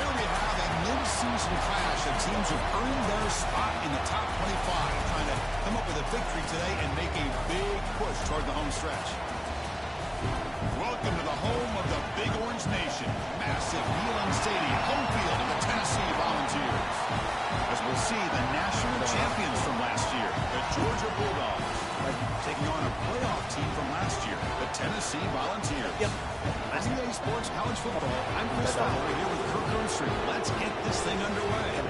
there we have a mid-season clash of teams who've earned their spot in the top 25, trying to come up with a victory today and make a big push toward the home stretch. Welcome to the home of the Big Orange Nation. Massive Neyland Stadium, home field of the Tennessee Volunteers. As we'll see, the national champions from last year, the Georgia Bulldogs, taking on a playoff team from last year, the Tennessee Volunteers. Yep. That's EA Sports College Football. I'm Chris Fowler here with Kirk Ernstreet. Let's get this thing underway.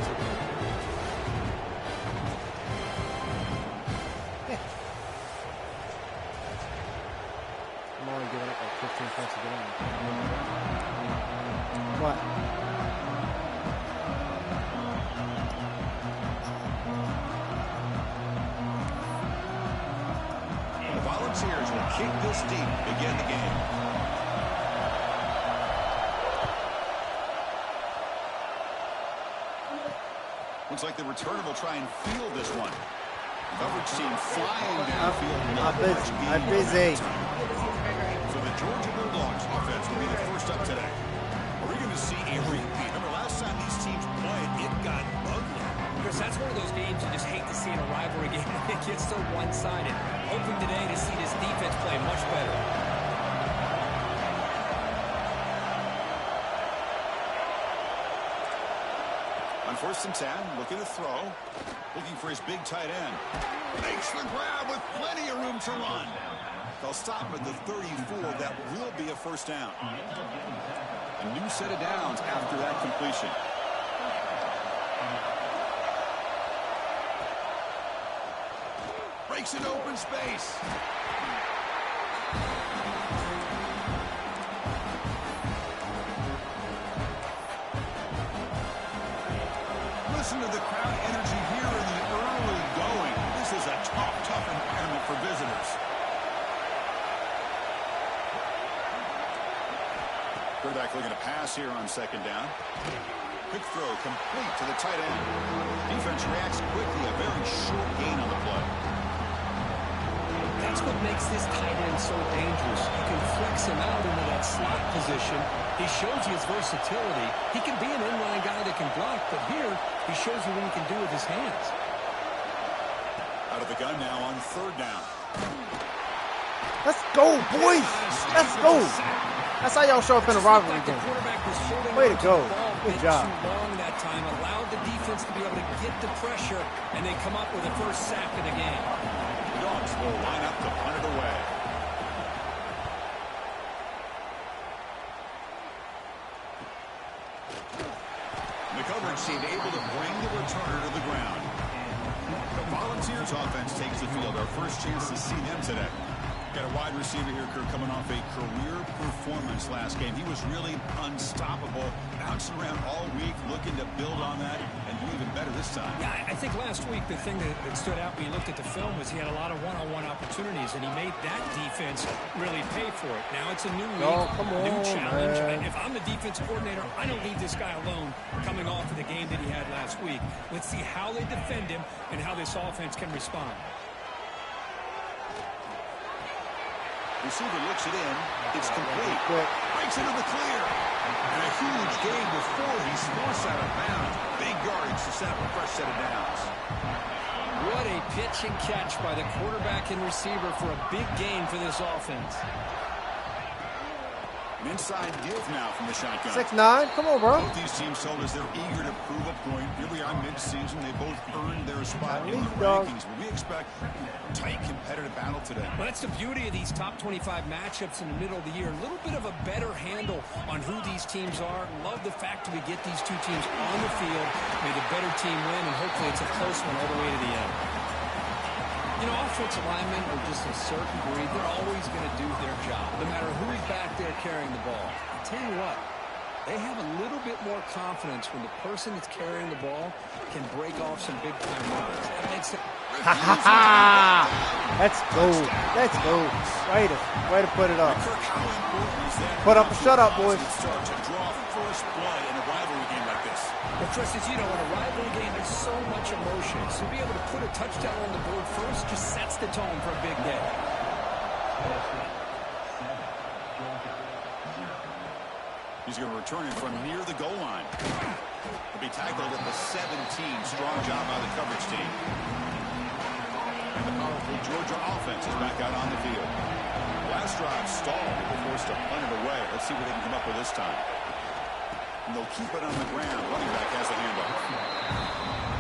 I'm only giving up like 15 points a game. What? The Volunteers will kick this deep to begin the game. Looks like the returner will try and field this one. Coverage team flying downfield. I'm busy. So the Georgia Bulldogs offense will be the first up today. Are we going to see a repeat? Remember last time these teams played, it got ugly. Chris, that's one of those games you just hate to see in a rivalry game. It gets so one-sided. Hoping today to see this defense play much better. On 1st and 10, looking to throw. Looking for his big tight end. Makes the grab with plenty of room to run. They'll stop at the 34. That will be a first down. A new set of downs after that completion. Breaks an open space. Listen to the crowd energy here in the early going. This is a tough environment for visitors. Quarterback looking to pass here on 2nd down. Quick throw complete to the tight end. Defense reacts quickly. A very short gain on the play. That's what makes this tight end so dangerous. You can flex him out into that slot position. He shows you his versatility. He can be an inline guy that can block, but here he shows you what he can do with his hands. Out of the gun now on 3rd down. Let's go, boys. Let's go. That's how y'all show up in a rivalry game. Way to go. Good job. Too long that time, allowed the defense to be able to get the pressure, and they come up with the first sack of the game. The Dogs will line up to punt it away. The coverage team able to bring the returner to the ground. The Volunteers offense takes the field. Our first chance to see them today. Got a wide receiver here, Kirk, coming off a career performance last game. He was really unstoppable, bouncing around all week, looking to build on that and do even better this time. Yeah, I think last week the thing that stood out when you looked at the film was he had a lot of one-on-one opportunities, and he made that defense really pay for it. Now it's a new week, new challenge. And if I'm the defense coordinator, I don't leave this guy alone coming off of the game that he had last week. Let's see how they defend him and how this offense can respond. Receiver looks it in. It's complete. Breaks into the clear. And a huge gain before he's forced out of bounds. Big yardage to set up a fresh set of downs. What a pitch and catch by the quarterback and receiver for a big gain for this offense. An inside give now from the shotgun. 6'9". Come on, bro. Both these teams told us they're eager to prove a point. Here we are mid-season. They both earned their spot in the rankings. But we expect a tight competitive battle today. Well, that's the beauty of these top 25 matchups in the middle of the year. A little bit of a better handle on who these teams are. Love the fact that we get these two teams on the field. May the better team win, and hopefully it's a close one all the way to the end. You know, offensive linemen are just a certain breed. They're always going to do their job, no matter who's back there carrying the ball. I'll tell you what, they have a little bit more confidence when the person that's carrying the ball can break off some big-time runs. That makes it... Let's go. Let's go. Way to put it up. Put up a shutout, boys. Start to draw first blood in a rivalry game like this. Well, Chris, as you know, in a rivalry game, there's so much emotion. So to be able to put a touchdown on the board first just sets the tone for a big day. He's going to return it from near the goal line. He'll be tackled at the 17. Strong job by the coverage team. And the powerful Georgia offense is back out on the field. Last drive stalled. They were forced to punt it away. Let's see what they can come up with this time. And they'll keep it on the ground. Running back has the handoff.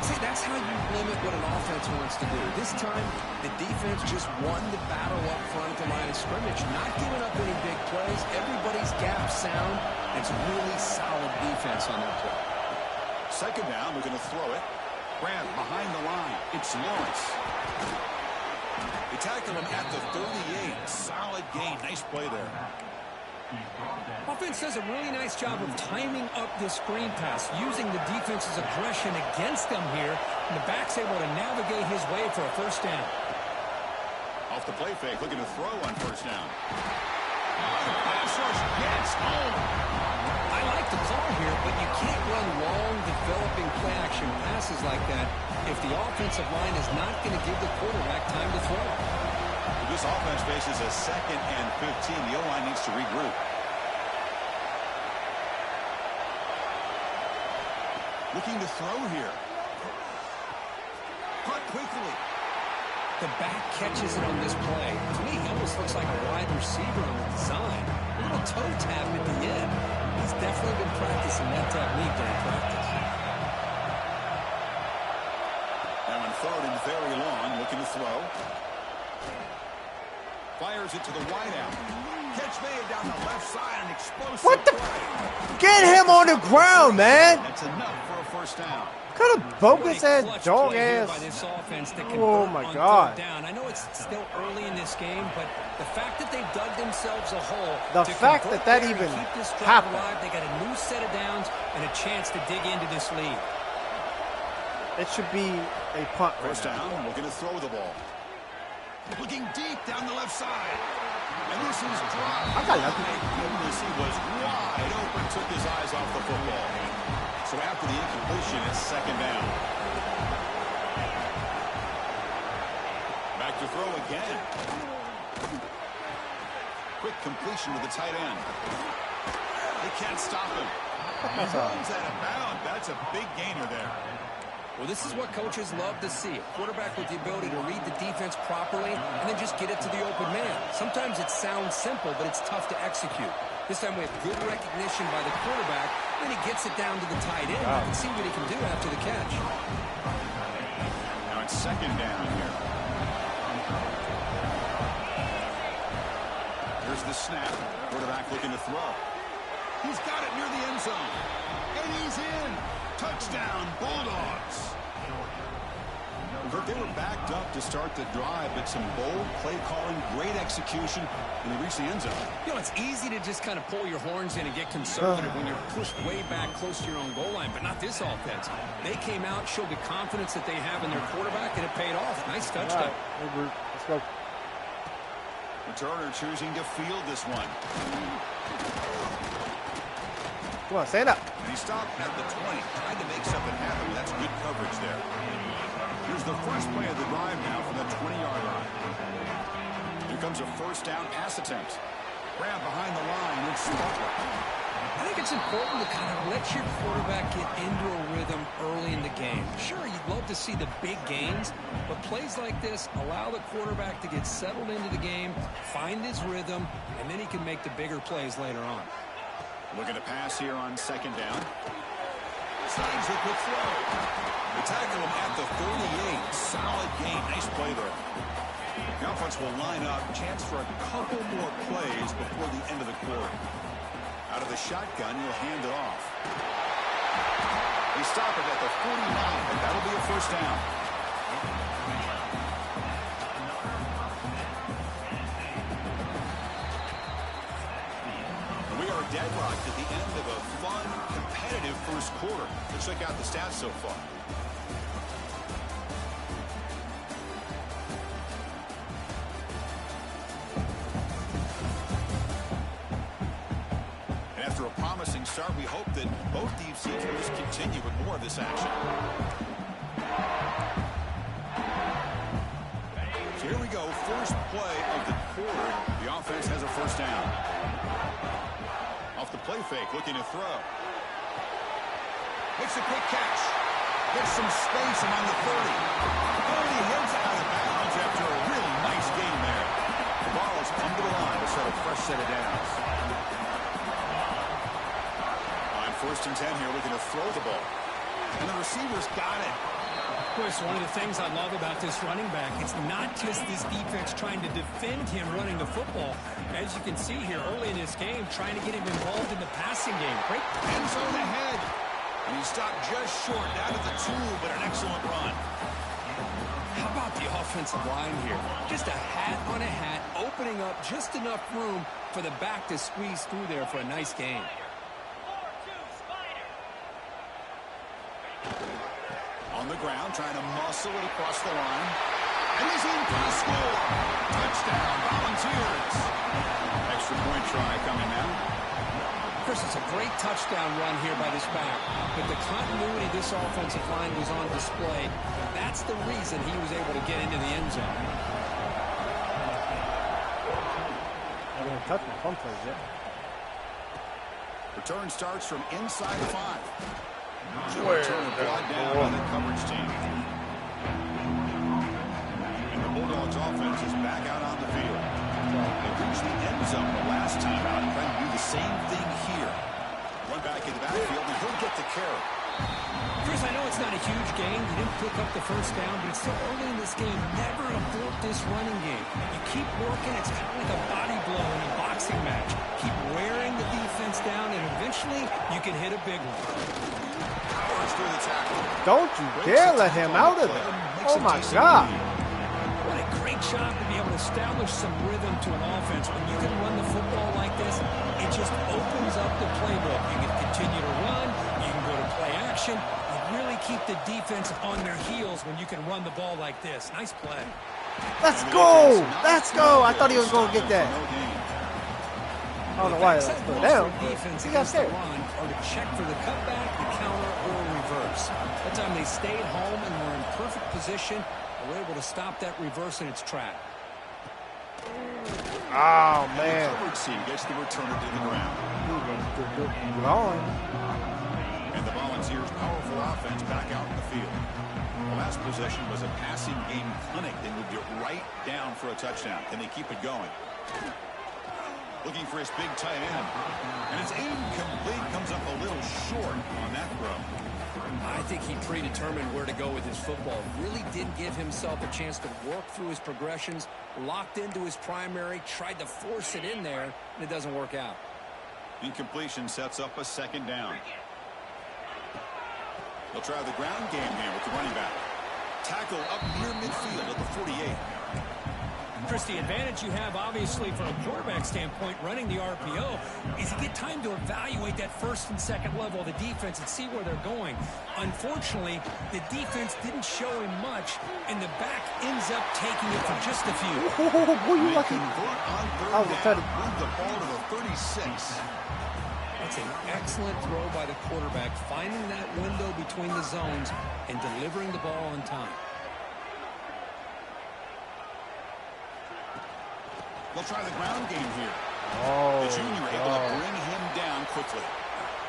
See, that's how you limit what an offense wants to do. This time, the defense just won the battle up front at the line of scrimmage, not giving up any big plays. Everybody's gap sound. It's really solid defense on that play. Second down, we're going to throw it. Grant behind the line. It's Lawrence. They tackle him at the 38. Solid gain. Nice play there. Offense does a really nice job of timing up this screen pass, using the defense's aggression against them here, and the back's able to navigate his way for a first down. Off the play fake, looking to throw on first down. Pass rush gets home. I like the call here, but you can't run long, developing play-action passes like that if the offensive line is not going to give the quarterback time to throw. This offense faces a 2nd and 15. The O-line needs to regroup. Looking to throw here. Caught quickly. The back catches it on this play. To me, he almost looks like a wide receiver on the design. A little toe tap at the end. He's definitely been practicing that technique during practice. Now on 3rd and very long, looking to throw. Fires it to the wideout. Catch made down the left side and explosive. What the? Get him on the ground, man. That's enough for a first down. What kind of bogus ass dog ass? Oh my God. I know it's still early in this game, but the fact that they've dug themselves a hole. The fact that that even happened. They got a new set of downs and a chance to dig into this lead. It should be a punt. First down. We're going to throw the ball. Looking deep down the left side. And this is dropped. I got lucky. Thank goodness he was wide open, took his eyes off the football. So after the incompletion, it's 2nd down. Back to throw again. Quick completion to the tight end. They can't stop him. He runs out of bounds. That's a big gainer there. Well, this is what coaches love to see. A quarterback with the ability to read the defense properly and then just get it to the open man. Sometimes it sounds simple, but it's tough to execute. This time we have good recognition by the quarterback. Then he gets it down to the tight end. You can see what he can do after the catch. Now it's 2nd down here. Here's the snap. Quarterback looking to throw. He's got it near the end zone. And he's in. Touchdown, Bulldogs. They were backed up to start the drive, but some bold play calling, great execution, and they reached the end zone. You know, it's easy to just kind of pull your horns in and get conservative when you're pushed way back close to your own goal line, but not this offense. They came out, showed the confidence that they have in their quarterback, and it paid off. Nice touchdown. Right. Let's go. Turner choosing to field this one. Come on, stand up. And he stopped at the 20, trying to make something happen. That's good coverage there. Here's the first play of the drive now from the 20-yard line. Here comes a first down pass attempt. Grab behind the line. It's Butler. I think it's important to kind of let your quarterback get into a rhythm early in the game. Sure, you'd love to see the big gains, but plays like this allow the quarterback to get settled into the game, find his rhythm, and then he can make the bigger plays later on. Looking to pass here on 2nd down. Signs a quick throw. They tackle him at the 38. Solid gain. Nice play there. The offense will line up. Chance for a couple more plays before the end of the quarter. Out of the shotgun, he'll hand it off. They stop it at the 49, and that'll be a first down. And we are deadlocked at the end of a fun, competitive first quarter. Let's check out the stats so far. After a promising start, we hope that both these teams will just continue with more of this action. So here we go, first play of the quarter. The offense has a first down. Off the play fake, looking to throw. Makes a quick catch. Gets some space among the 30. And he heads out of bounds after a really nice game there. The ball has come to the line to start a fresh set of downs. On 1st and 10 here, looking to throw the ball. And the receiver's got it. Of course, one of the things I love about this running back, it's not just this defense trying to defend him running the football. As you can see here early in this game, trying to get him involved in the passing game. Great end zone ahead. And he stopped just short down at the 2, but an excellent run. How about the offensive line here? Just a hat on a hat, opening up just enough room for the back to squeeze through there for a nice game. On the ground, trying to muscle it across the line. And he's in for the score. Touchdown, Volunteers. Extra point try coming now. Of course, it's a great touchdown run here by this back. But the continuity of this offensive line was on display. That's the reason he was able to get into the end zone. I didn't touch my fun plays yet. Return starts from inside the 5. Return brought down by the coverage team. And the Bulldogs offense is back out on the field. They reached the end zone the last time out, trying to do the same thing here. Run back in the backfield, and he'll get the carry. Chris, I know it's not a huge game. You didn't pick up the first down, but it's still early in this game. Never abort this running game. You keep working. It's kind of like a body blow in a boxing match. Keep wearing the defense down, and eventually you can hit a big one. Through the tackle. Don't you dare let him out of there. Oh, my God. What a great job to be able to establish some rhythm to an offense. When you can run the football like this, it just opens up the playbook. You can continue to run. You can go to play action. You really keep the defense on their heels when you can run the ball like this. Nice play. Let's go. Let's go. I thought he was going to get that. I don't know why that's still down. Defense against the run or to check for the cutback, the counter, or reverse. That time they stayed home and were in perfect position and were able to stop that reverse in its track. Oh, man. The coverage team gets the returner to the ground. And the Volunteers' powerful offense back out in the field. The last possession was a passing game clinic. They moved it right down for a touchdown. Can they keep it going? Looking for his big tight end. And it's incomplete. Comes up a little short on that throw. I think he predetermined where to go with his football. Really didn't give himself a chance to work through his progressions. Locked into his primary. Tried to force it in there. And it doesn't work out. Incompletion sets up a second down. They'll try the ground game here with the running back. Tackle up near midfield at the 48. Chris, the advantage you have, obviously, from a quarterback standpoint, running the RPO, is you get time to evaluate that first and second level of the defense and see where they're going. Unfortunately, the defense didn't show him much, and the back ends up taking it for just a few. Who you lucky? I was trying to move the ball to the 36. That's an excellent throw by the quarterback, finding that window between the zones and delivering the ball on time. They'll try the ground game here. Oh, the junior able to bring him down quickly.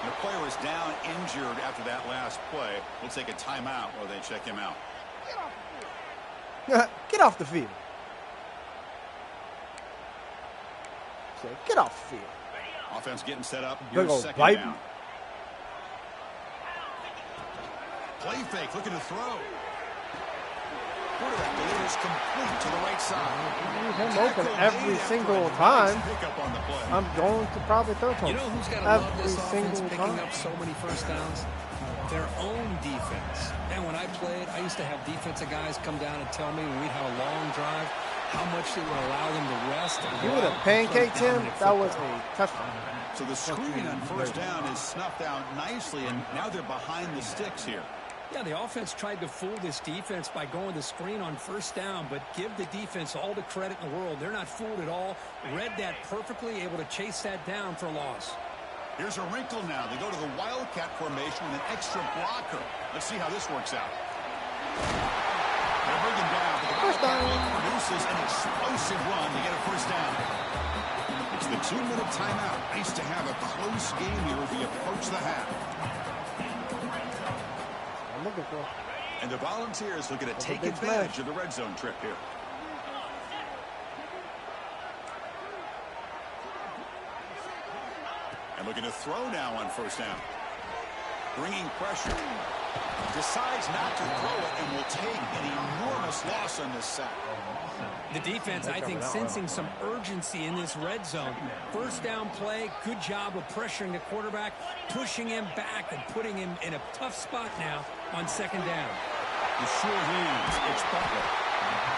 And the player is down injured after that last play. We'll take a timeout while they check him out. Get off the field. Get off the field. Offense getting set up. Here's second bite. Down. Play fake, looking to throw. Quarterback delivers complete to the right side. Leave him open every single time. I'm going to probably throw to him. You know who's got to love this offense picking up so many first downs? Their own defense. And when I played, I used to have defensive guys come down and tell me when we'd have a long drive how much it would allow them to rest. You would have pancaked him. That was a touchdown. So the screen on first down is snuffed out nicely, and now they're behind the sticks here. Yeah, the offense tried to fool this defense by going the screen on first down, but give the defense all the credit in the world. They're not fooled at all. Read that perfectly, able to chase that down for a loss. Here's a wrinkle now. They go to the Wildcat formation with an extra blocker. Let's see how this works out. They'll bring him down, but the Wildcat produces an explosive run to get a first down. And the It's the 2-minute timeout. Nice to have a close game here as we approach the half. I'm looking for. And the Volunteers looking to take advantage of the red zone trip here. And looking to throw now on first down. Bringing pressure. Decides not to throw it and will take an enormous loss on this sack. The defense, I think, sensing some urgency in this red zone. First down play, good job of pressuring the quarterback, pushing him back and putting him in a tough spot now on second down. The sure hands, it's Butler.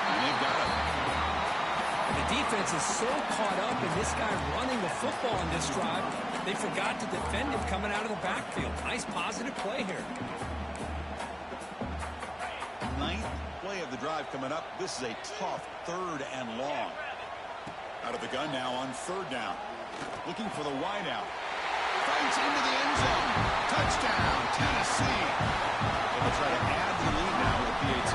And they've got him. The defense is so caught up in this guy running the football in this drive, they forgot to defend him coming out of the backfield. Nice positive play here. Ninth play of the drive coming up. This is a tough 3rd and long. Out of the gun now on 3rd down. Looking for the wide out. Fights into the end zone. Touchdown, Tennessee. They'll try to add the lead now with PAT.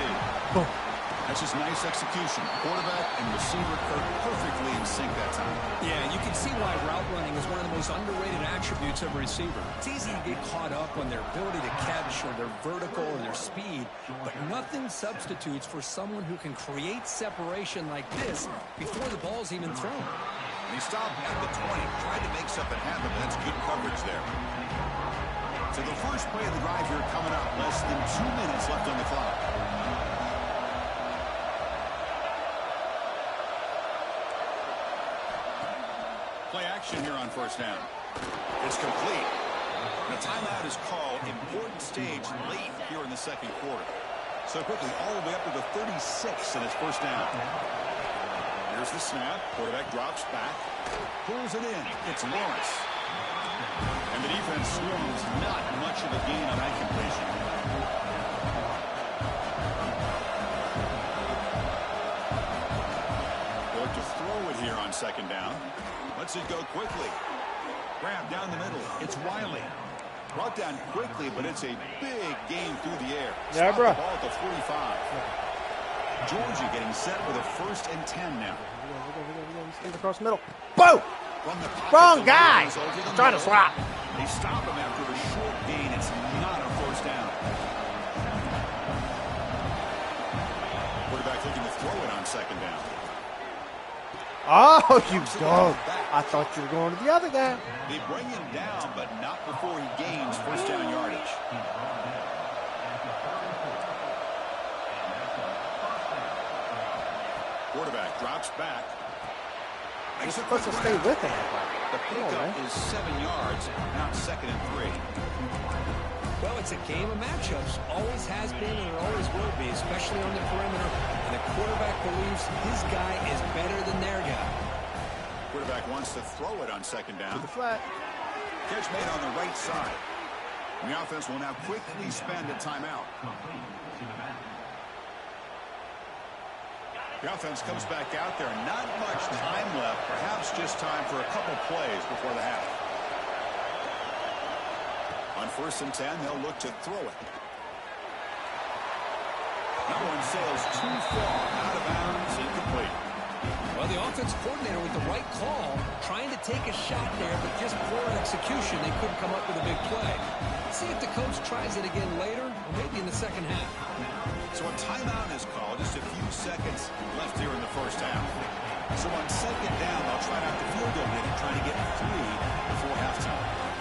That's just nice execution. Quarterback and receiver perfectly in sync that time. Yeah, you can see why route running is one of the most underrated attributes of a receiver. It's easy to get caught up on their ability to catch or their vertical or their speed, but nothing substitutes for someone who can create separation like this before the ball's even thrown. And he stopped at the 20, tried to make something happen, but that's good coverage there. So the first play of the drive here coming up. Less than 2 minutes left on the clock. Play action here on first down. It's complete. The timeout is called. Important stage late here in the second quarter. So quickly, all the way up to the 36 and it's first down. Here's the snap. Quarterback drops back. Pulls it in. It's Lawrence. And the defense swarms. Not much of a gain on that completion. They look to throw it here on second down. Lets it go quickly. Grab down the middle. It's Wiley. Brought down quickly, but it's a big gain through the air. Yeah, bro. The ball at the 45. Georgia getting set with a 1st and 10 now. Across the middle. Boom! Wrong guy! Trying to swap. They stop him after a short gain. It's not a first down. Quarterback looking to throw it on second down. Oh, you dog. I thought you were going to the other guy. They bring him down, but not before he gains first down yardage. Quarterback drops back. You're supposed to stay with him. The pickup is 7 yards, now 2nd and 3. Well, it's a game of matchups. Always has been and it always will be, especially on the perimeter. And the quarterback believes his guy is better than their guy. Quarterback wants to throw it on second down. To the flat. Catch made on the right side. And the offense will now quickly spend a timeout. The offense comes back out there. Not much time left. Perhaps just time for a couple plays before the half. On 1st and 10, they'll look to throw it. That one sails too far. Out of bounds, incomplete. Well, the offense coordinator with the right call, trying to take a shot there, but just poor execution. They couldn't come up with a big play. Let's see if the coach tries it again later, or maybe in the second half. So a timeout is called. Just a few seconds left here in the first half. So on second down, they'll try out the field goal unit, trying to get 3 before halftime.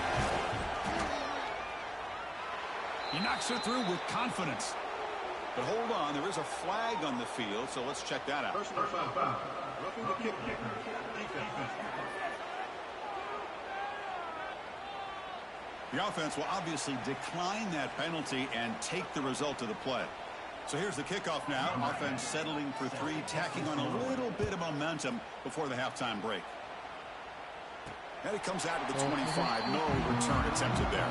He knocks it through with confidence. But hold on, there is a flag on the field, so let's check that out. Personal foul. Roughing the kicker. Defense. The offense will obviously decline that penalty and take the result of the play. So here's the kickoff now. Offense settling for 3, tacking on a little bit of momentum before the halftime break. And it comes out to the 25. No return attempted there.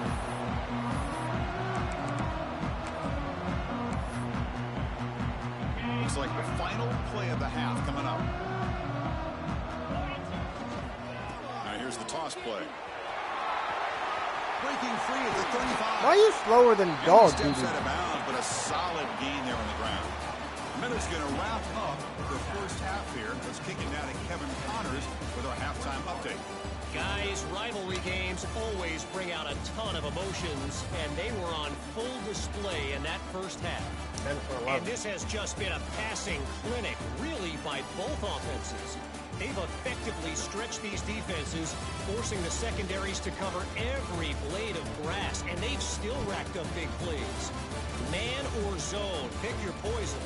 Looks like the final play of the half coming up. Now here's the toss play. Breaking free at the 35. Why are you slower than dog, dude? Steps out of bounds, but a solid gain there on the ground. Minutes going to wrap up the first half here. Let's kick it now to Kevin Connors with our halftime update. Guys, rivalry games always bring out a ton of emotions, and they were on full display in that first half. And this has just been a passing clinic, really, by both offenses. They've effectively stretched these defenses, forcing the secondaries to cover every blade of grass, and they've still racked up big plays. Man or zone, pick your poison,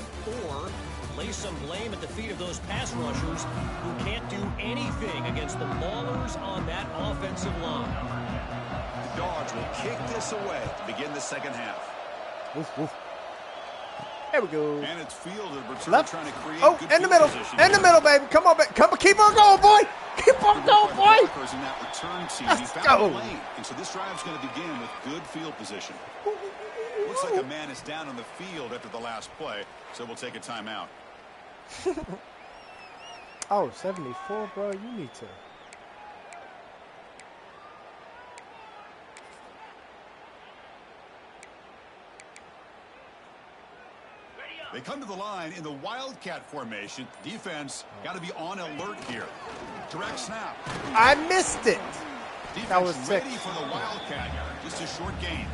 or lay some blame at the feet of those pass rushers who can't do anything against the maulers on that offensive line. The Dogs will kick this away to begin the second half. Woof, woof. There we go. And it's fielded. We're Left. trying to create good in the middle. position In the middle, baby. Come on, baby. Come, keep on going, boy. Keep on going, boy. In that return team, Let's he found go. a lane. And so this drive's going to begin with good field position. Looks like a man is down on the field after the last play, so we'll take a timeout. Oh, 74, bro. You need to. They come to the line in the Wildcat formation. Defense got to be on alert here. Direct snap. I missed it. Defense That was sick. ready for the Wildcat. Just a short gain.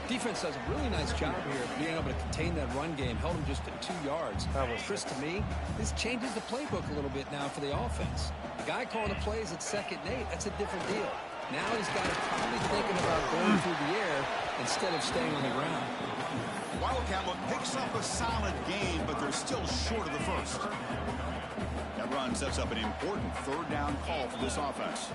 Defense does a really nice job here of being able to contain that run game. Held him just at 2 yards. That was Chris, to me, this changes the playbook a little bit now for the offense. The guy calling the plays at 2nd and 8, that's a different deal. Now he's got to probably thinking about going through the air instead of staying on the ground. Wildcat look picks up a solid game, but they're still short of the first. That run sets up an important 3rd down call for this offense.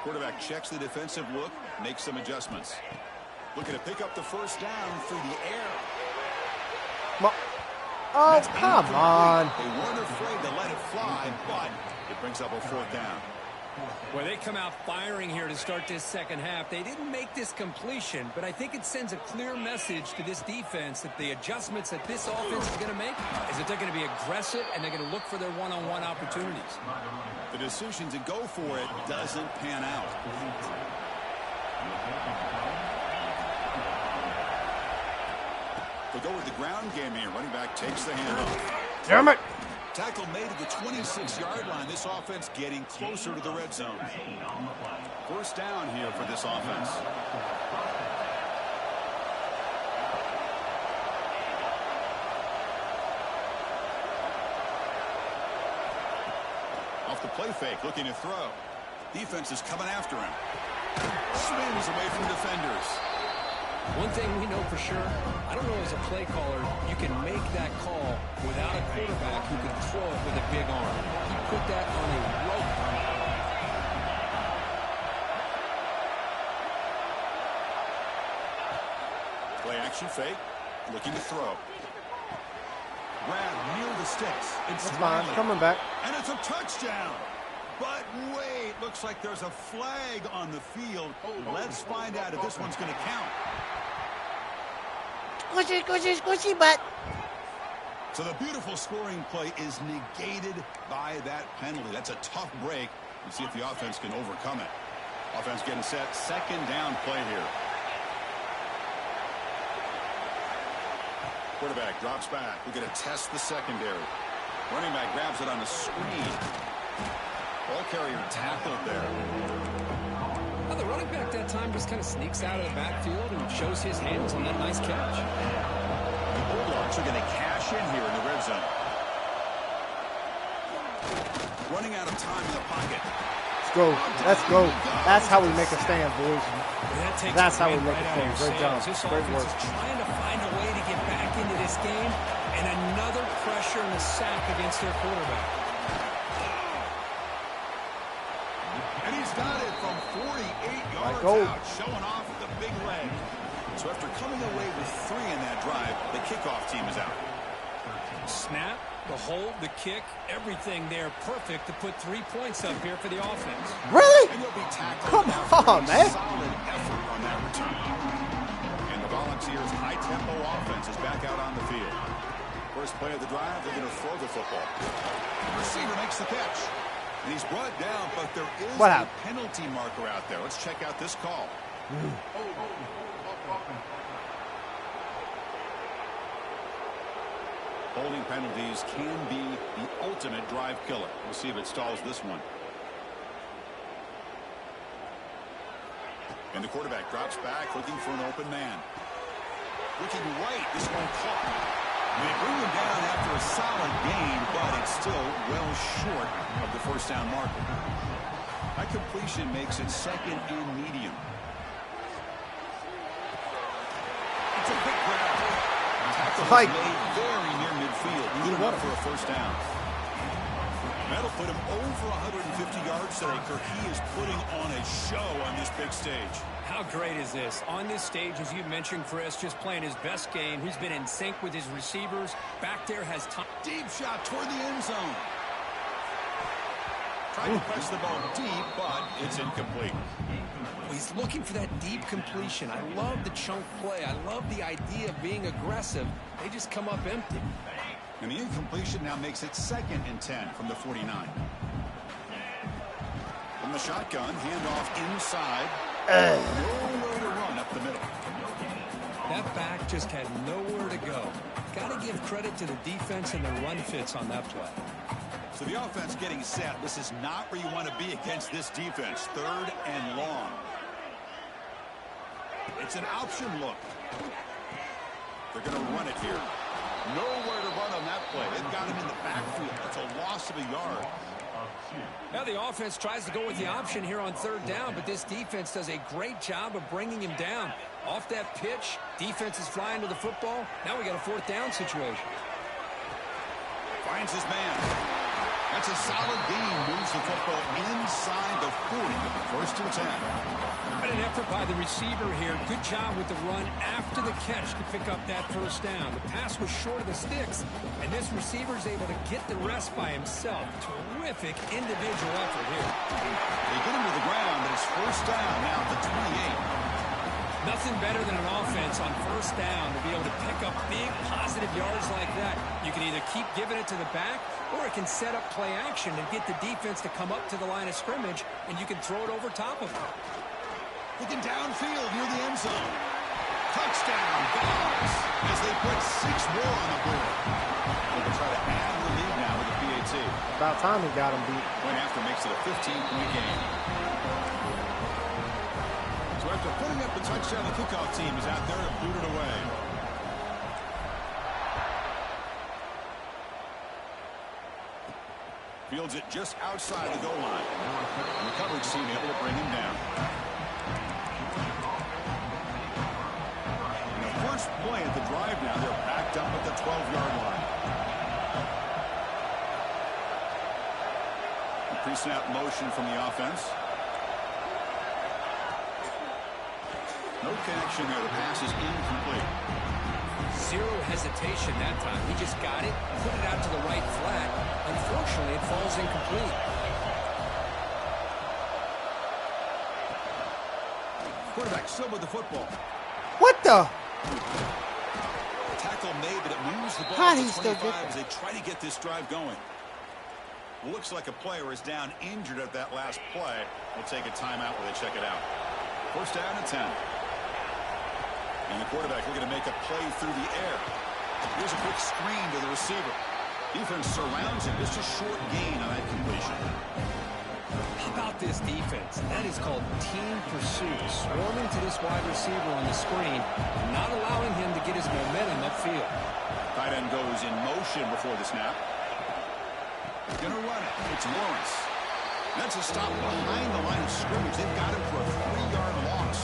Quarterback checks the defensive look, makes some adjustments. Looking to pick up the 1st down through the air. Oh, come on. They weren't afraid to let it fly, but it brings up a 4th down. Well, they come out firing here to start this second half. They didn't make this completion, but I think it sends a clear message to this defense that the adjustments that this offense is going to make is that they're going to be aggressive and they're going to look for their one-on-one opportunities. The decision to go for it doesn't pan out. They go with the ground game here. Running back takes the handoff. Damn it. Tackle made at the 26-yard line. This offense getting closer to the red zone. 1st down here for this offense. Off the play fake, looking to throw. Defense is coming after him. Spins away from defenders. One thing we know for sure, I don't know as a play caller, you can make that call without a quarterback who can throw it with a big arm. He put that on a rope. Play action fake, looking to throw. Grab near the sticks. It's That's fine. Coming back. And it's a touchdown. But wait, looks like there's a flag on the field. Let's find out if this one's going to count. Squishy, squishy, squishy butt. So the beautiful scoring play is negated by that penalty. That's a tough break. Let's see if the offense can overcome it. Offense getting set. 2nd down play here. Quarterback drops back. We're going to test the secondary. Running back grabs it on the screen. Ball carrier tackled there. Well, the running back that time just kind of sneaks out of the backfield and shows his hands on that nice catch. The Bulldogs are going to cash in here in the red zone. Running out of time in the pocket. Let's go. Let's go. That's how we make a stand, boys. That's how we make a stand. Great job. Great work. Is trying to find a way to get back into this game, and another pressure and a sack against their quarterback. And he's got it from 48 yards out, showing off the big leg. So after coming away with 3 in that drive, the kickoff team is out. Snap, the hold, the kick, everything there perfect to put 3 points up here for the offense. Really? And you'll be tackled. Come on, man. Solid effort on that return. And the Volunteers' high-tempo offense is back out on the field. First play of the drive, they're going to throw the football. The receiver makes the catch. And he's brought down, but there is a penalty marker out there. Let's check out this call. Holding penalties can be the ultimate drive killer. We'll see if it stalls this one. And the quarterback drops back, looking for an open man. Looking right, this one caught. They bring him down after a solid gain, but it's still well short of the first down marker. That completion makes it second and medium. It's a quick grab. Tackle is made very near midfield. Good enough for a first down. That'll put him over 150 yards today, Kirk. He is putting on a show on this big stage. How great is this? On this stage, as you mentioned, Chris, just playing his best game. He's been in sync with his receivers. Back there has time. Deep shot toward the end zone. Trying to press the ball deep, but it's incomplete. He's looking for that deep completion. I love the chunk play. I love the idea of being aggressive. They just come up empty. And the incompletion now makes it second and 10 from the 49. From the shotgun, handoff inside. Nowhere to run up the middle. That back just had nowhere to go. Got to give credit to the defense and the run fits on that play. So the offense getting set. This is not where you want to be against this defense. Third and long. It's an option look. They're going to run it here. Nowhere to run on that play. They've got him in the backfield. That's a loss of a yard. Now the offense tries to go with the option here on third down, but this defense does a great job of bringing him down. Off that pitch, defense is flying to the football. Now we got a fourth down situation. Finds his man. That's a solid gain. Moves the football inside the 40. First and 10. What an effort by the receiver here. Good job with the run after the catch to pick up that first down. The pass was short of the sticks, and this receiver is able to get the rest by himself. Terrific individual effort here. They get him to the ground, but it's first down now at the 28. Nothing better than an offense on first down to be able to pick up big positive yards like that. You can either keep giving it to the back, or it can set up play action and get the defense to come up to the line of scrimmage, and you can throw it over top of them. Looking downfield near the end zone. Touchdown, Dogs, as they put 6 more on the board. They can try to add the lead now with the PAT. About time he got him beat. Point after makes it a 15-point game. So after putting up the touchdown, the kickoff team is out there to boot it away. Fields it just outside the goal line. And the coverage team able to bring him down. And the first play at the drive now, they're backed up at the 12-yard line. The pre-snap motion from the offense. No connection there. The pass is incomplete. Zero hesitation that time. He just got it, put it out to the right flat. Unfortunately, it falls incomplete. Quarterback still with the football. What the? Tackle made, but it moves the ball How to did he still 25 get as they try to get this drive going. Looks like a player is down injured at that last play. We'll take a timeout while they check it out. First down at 10. And the quarterback looking to make a play through the air. Here's a quick screen to the receiver. Defense surrounds him. Just a short gain on that completion. How about this defense? That is called team pursuit. Swarming to this wide receiver on the screen, not allowing him to get his momentum upfield. Tight end goes in motion before the snap. Gonna run it. It's Lawrence. That's a stop behind the line of scrimmage. They've got him for a 3-yard loss.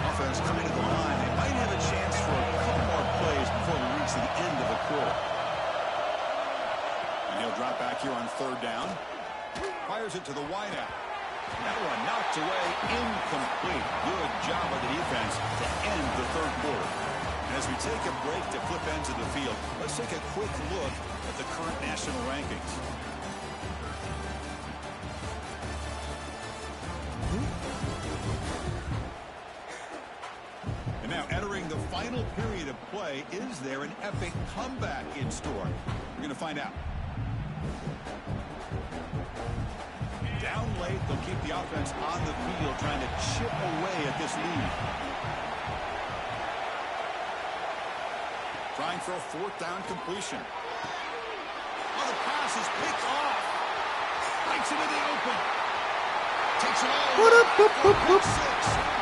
Offense coming to the line. They might have a chance for a couple more plays before we reach the end of the quarter. And he'll drop back here on third down. Fires it to the wideout. That one knocked away, incomplete. Good job of the defense to end the third quarter. And as we take a break to flip ends of the field, let's take a quick look at the current national rankings. And now entering the final period of play, is there an epic comeback in store? We're going to find out. Down late, they'll keep the offense on the field, trying to chip away at this lead. Trying for a 4th down completion. Oh, the pass is picked off. Breaks into the open. Takes it all.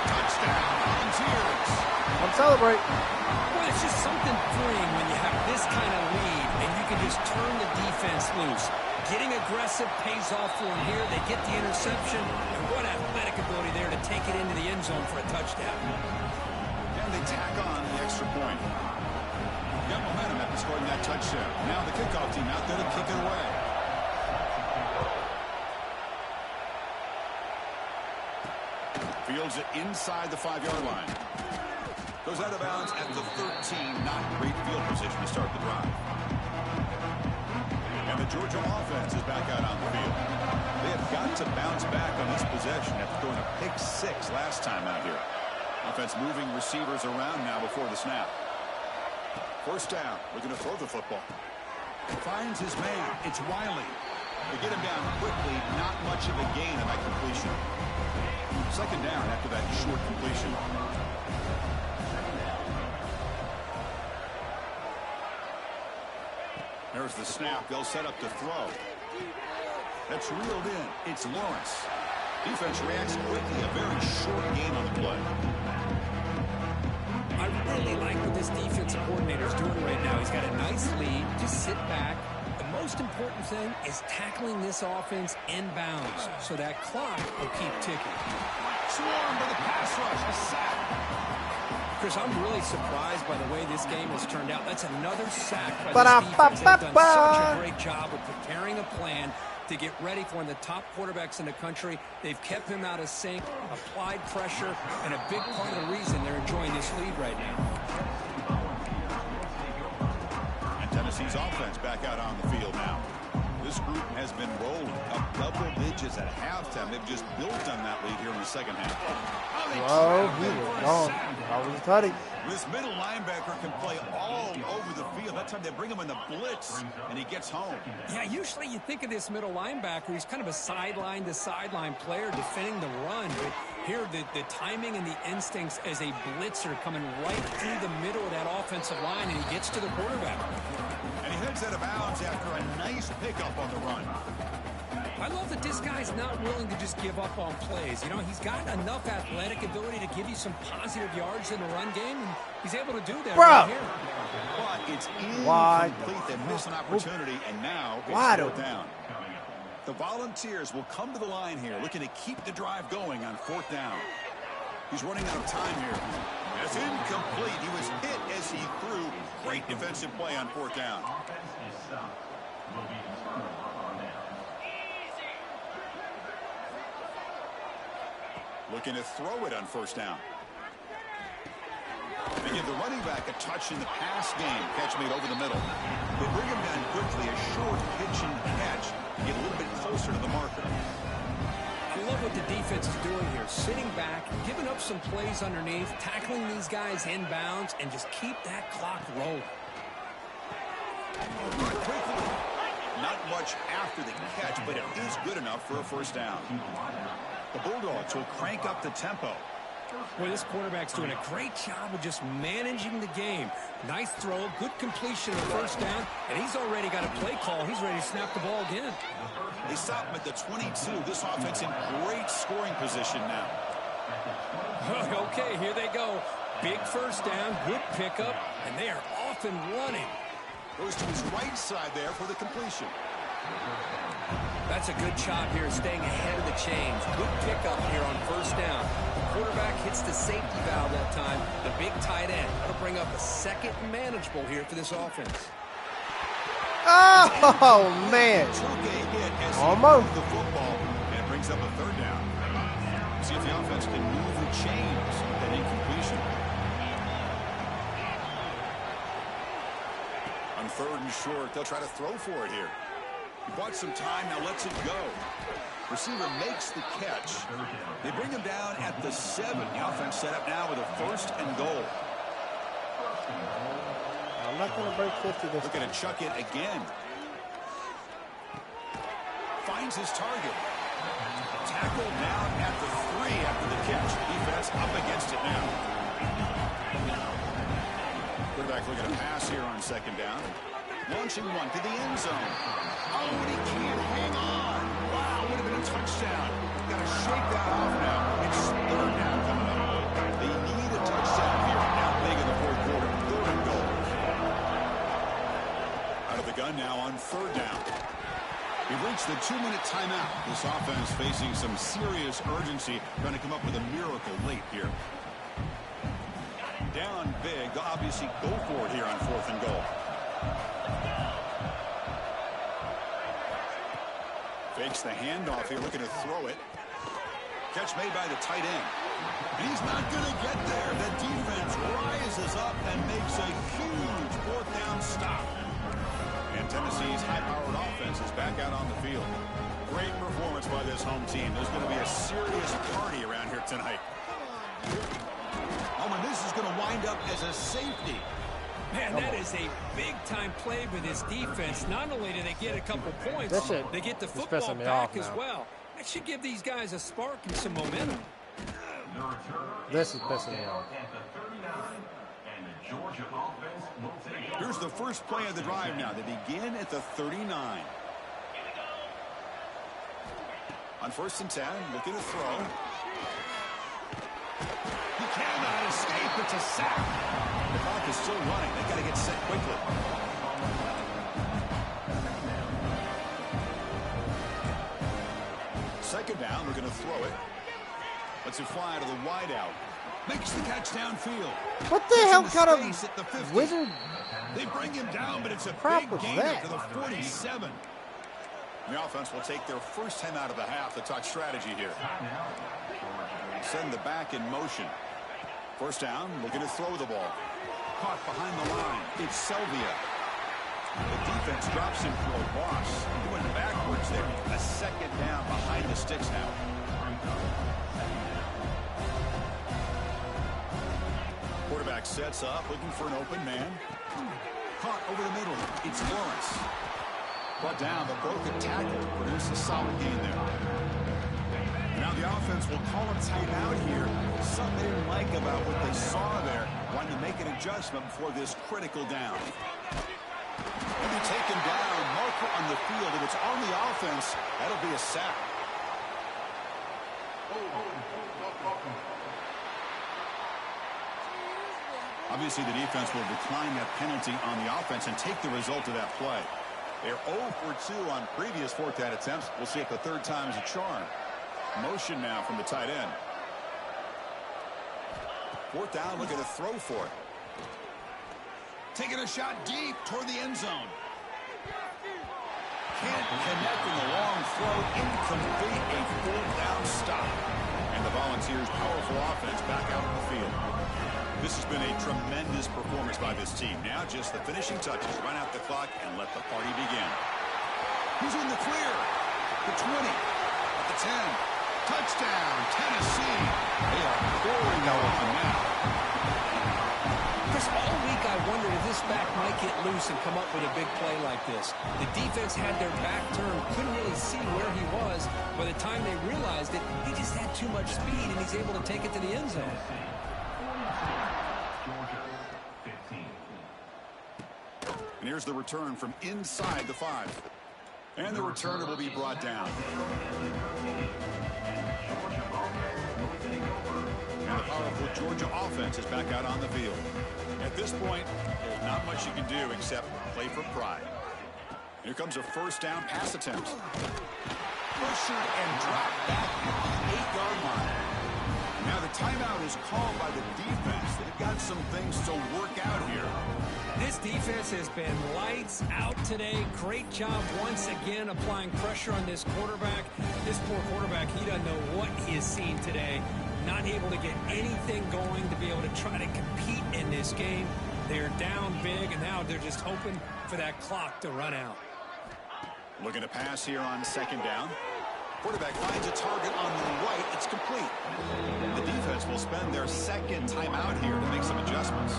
Touchdown, Volunteers. Come celebrate. Well, it's just something freeing when you have this kind of lead and you can just turn the defense loose. Getting aggressive pays off for them here. They get the interception. And what athletic ability there to take it into the end zone for a touchdown. And they tack on the extra point. Got momentum after scoring that touchdown. Now the kickoff team out there to kick it away. Fields it inside the 5-yard line. Goes out of bounds at the 13. Not great field position to start the drive. And the Georgia offense is back out on the field. They have got to bounce back on this possession after throwing a pick 6 last time out here. Offense moving receivers around now before the snap. 1st down. Looking to throw the football. Finds his man. It's Wiley. They get him down quickly. Not much of a gain on that completion. 2nd down after that short completion. There's the snap. They'll set up to throw. That's reeled in. It's Lawrence. Defense reacts quickly. A very short game on the play. I really like what this defensive coordinator is doing right now. He's got a nice lead. Just sit back. The most important thing is tackling this offense inbounds so that clock will keep ticking. Swarmed by the pass rush. A sack. Chris, I'm really surprised by the way this game has turned out. That's another sack by this defense. They've done such a great job of preparing a plan to get ready for one of the top quarterbacks in the country. They've kept him out of sync, applied pressure, and a big part of the reason they're enjoying this lead right now. And Tennessee's offense back out on the field now. This group has been rolling up double digits at halftime. They've just built on that lead here in the 2nd half. Oh, he was gone. That was a tutty. This middle linebacker can play all over the field. That time they bring him in the blitz, and he gets home. Yeah, usually you think of this middle linebacker. He's kind of a sideline-to-sideline player defending the run. But here, the timing and the instincts as a blitzer coming right through the middle of that offensive line, and he gets to the quarterback. And he heads out of bounds after a nice pickup on the run. I love that this guy's not willing to just give up on plays. You know, he's got enough athletic ability to give you some positive yards in the run game, and he's able to do that right here. But it's incomplete. They miss an opportunity, and now it's slowed down. The Volunteers will come to the line here, looking to keep the drive going on 4th down. He's running out of time here. That's incomplete. He was hit as he threw. Great defensive play on 4th down. Looking to throw it on 1st down. They give the running back a touch in the pass game. Catch made over the middle. They bring him down quickly. A short pitch and catch. Get a little bit closer to the marker. I love what the defense is doing here. Sitting back, giving up some plays underneath, tackling these guys inbounds, and just keep that clock rolling. Not much after the catch, but it is good enough for a 1st down. The Bulldogs will crank up the tempo. Boy, this quarterback's doing a great job of just managing the game. Nice throw, good completion of 1st down, and he's already got a play call. He's ready to snap the ball again. They stop him at the 22. This offense in great scoring position now. Okay, here they go. Big 1st down, good pickup, and they are off and running. Goes to his right side there for the completion. That's a good job here, staying ahead of the chains. Good pickup here on 1st down. The quarterback hits the safety valve that time. The big tight end. That'll bring up a 2nd and manageable here for this offense. Oh, man. Took a hit as almost the football, and it brings up a 3rd down. See if the offense can move the chains with that incompletion. On 3rd and short, they'll try to throw for it here. He bought some time, now lets it go. Receiver makes the catch. They bring him down at the 7. The offense set up now with a 1st and goal. I'm not going to break 50 this Looking to chuck it again. Finds his target. Tackled down at the 3 after the catch. Defense up against it now. Quarterback looking to pass here on second down. Launching one to the end zone. Oh, and he can't hang on. Wow, would have been a touchdown. Got to shake that off now. It's third down coming up. They need a touchdown here. Now big in the fourth quarter. Third and goal. Out of the gun now on third down. We've reached the 2-minute timeout. This offense facing some serious urgency, trying to come up with a miracle late here. Down big. They'll obviously go for it here on fourth and goal. Fakes the handoff here, looking to throw it. Catch made by the tight end. And he's not going to get there. The defense rises up and makes a huge fourth down stop. And Tennessee's high-powered offense is back out on the field. Great performance by this home team. There's going to be a serious party around here tonight. Oh, and this is going to wind up as a safety. Man, that is a big-time play for this defense. Not only do they get a couple points, they get the football back as well. That should give these guys a spark and some momentum. This is pissing me off. Here's the first play of the drive now. They begin at the 39. On 1st and 10, looking to throw. He cannot escape. It's a sack. The clock is still running. They got to get set quickly. Second down. We're going to throw it. Lets it fly to the wideout. Makes the catch downfield. What the hell kind of wizard? They bring him down, but it's a crap big gainer that? to the 47. The offense will take their first 10 out of the half to talk strategy here. Send the back in motion. First down, looking to throw the ball. Caught behind the line. It's Selvia. The defense drops him for a loss. Going backwards there. A second down behind the sticks now. Quarterback sets up, looking for an open man. Caught over the middle. It's Lawrence. Brought down, but broke a tackle. Produced a solid gain there. Now the offense will call a timeout here. Something they didn't like about what they saw there. Wanting to make an adjustment before this critical down. He'll be taken down. Marker on the field. If it's on the offense, that'll be a sack. Obviously, the defense will decline that penalty on the offense and take the result of that play. They're 0 for 2 on previous fourth down attempts. We'll see if the third time is a charm. Motion now from the tight end. Fourth down, looking to throw for it. Taking a shot deep toward the end zone. Can't connect in the long throw. Incomplete, a fourth down stop. And the Volunteers' powerful offense back out on the field. This has been a tremendous performance by this team. Now just the finishing touches. Run out the clock and let the party begin. Who's in the clear? The 20. At the 10. Touchdown, Tennessee. They are pouring on now. Chris, all week I wondered if this back might get loose and come up with a big play like this. The defense had their back turned, couldn't really see where he was. By the time they realized it, he just had too much speed, and he's able to take it to the end zone. And here's the return from inside the 5. And the returner will be brought down. And the powerful Georgia offense is back out on the field. At this point, there's not much you can do except play for pride. Here comes a first down pass attempt. Pressured and dropped back at the 8-yard line. Now the timeout is called by the defense. They've got some things to work out here. This defense has been lights out today. Great job once again applying pressure on this quarterback. This poor quarterback, he doesn't know what he has seen today. Not able to get anything going to be able to try to compete in this game. They're down big, and now they're just hoping for that clock to run out. Looking to pass here on second down. Quarterback finds a target on the right. It's complete. The defense will spend their second timeout here to make some adjustments.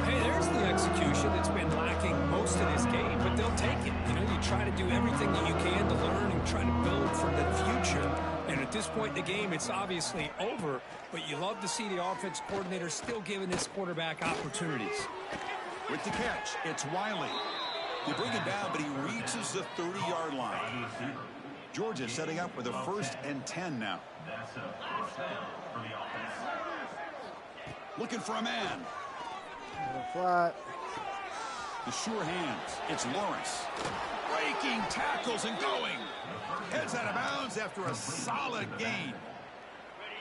Hey, there's the execution that's been lacking most of this game, but they'll take it. You know, you try to do everything that you can to learn and try to build for the future. And at this point in the game, it's obviously over, but you love to see the offense coordinator still giving this quarterback opportunities. With the catch, it's Wiley. They bring it down, but he reaches the 30-yard line. Georgia setting up with a 1st and 10 now. Looking for a man. Flat. The sure hands. It's Lawrence. Breaking tackles and going. Heads out of bounds after a solid gain.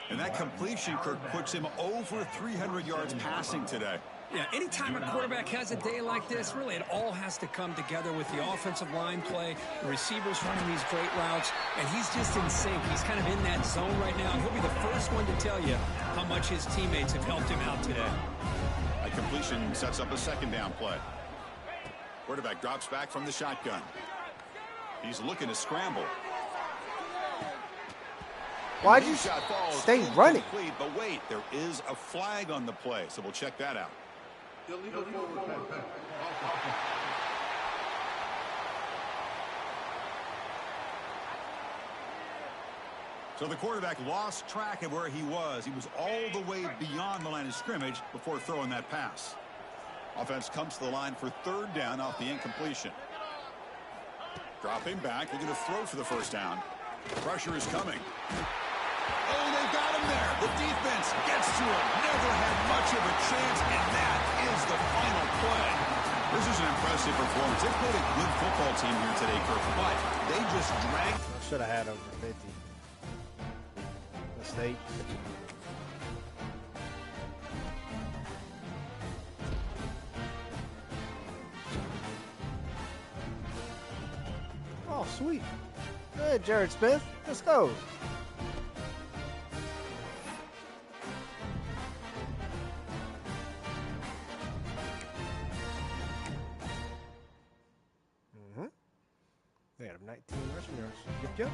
And that completion, Kirk, puts him over 300 yards passing today. Yeah, anytime a quarterback has a day like this, really it all has to come together with the offensive line play, the receivers running these great routes, and he's just in sync. He's kind of in that zone right now. He'll be the first one to tell you how much his teammates have helped him out today. A completion sets up a 2nd down play. Quarterback drops back from the shotgun. He's looking to scramble. Why'd you stay running? But wait, there is a flag on the play, so we'll check that out. Illegal forward pass. So the quarterback lost track of where he was. He was all the way beyond the line of scrimmage before throwing that pass. Offense comes to the line for 3rd down off the incompletion. Dropping back, looking to throw for the 1st down. Pressure is coming. Oh, they've got him there. The defense gets to him. Never had much of a chance, and that is the final play. This is an impressive performance. They've played a good football team here today, Kirk, but they just dragged. I should have had over 50. Mistake. Oh, sweet. Good, Jared Smith. Let's go. They had 19 rushing yards. Yep.